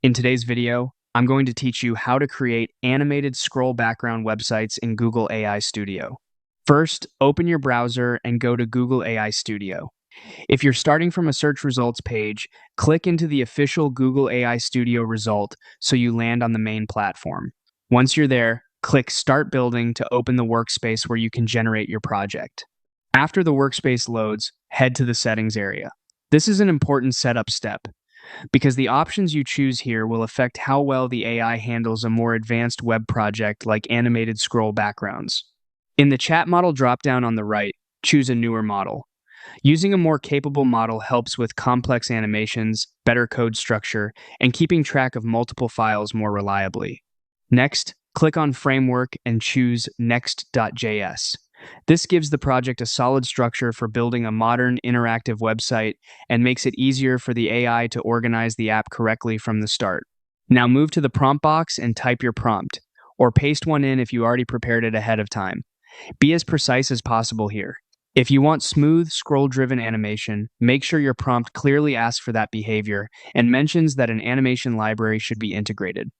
In today's video, I'm going to teach you how to create animated scroll background websites in Google AI Studio. First, open your browser and go to Google AI Studio. If you're starting from a search results page, click into the official Google AI Studio result so you land on the main platform. Once you're there, click Start Building to open the workspace where you can generate your project. After the workspace loads, head to the Settings area. This is an important setup step because the options you choose here will affect how well the AI handles a more advanced web project like animated scroll backgrounds. In the chat model dropdown on the right, choose a newer model. Using a more capable model helps with complex animations, better code structure, and keeping track of multiple files more reliably. Next, click on Framework and choose Next.js. This gives the project a solid structure for building a modern, interactive website and makes it easier for the AI to organize the app correctly from the start. Now move to the prompt box and type your prompt, or paste one in if you already prepared it ahead of time. Be as precise as possible here. If you want smooth, scroll-driven animation, make sure your prompt clearly asks for that behavior and mentions that an animation library should be integrated.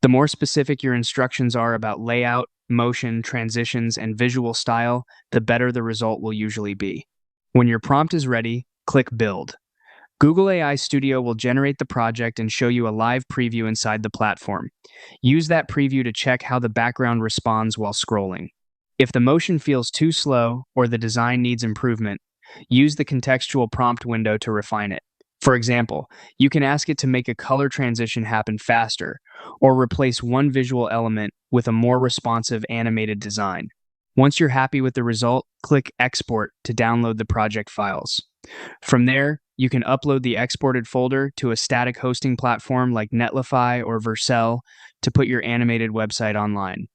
The more specific your instructions are about layout, motion, transitions, and visual style, the better the result will usually be. When your prompt is ready, click Build. Google AI Studio will generate the project and show you a live preview inside the platform. Use that preview to check how the background responds while scrolling. If the motion feels too slow or the design needs improvement, use the contextual prompt window to refine it. For example, you can ask it to make a color transition happen faster, or replace one visual element with a more responsive animated design. Once you're happy with the result, click Export to download the project files. From there, you can upload the exported folder to a static hosting platform like Netlify or Vercel to put your animated website online.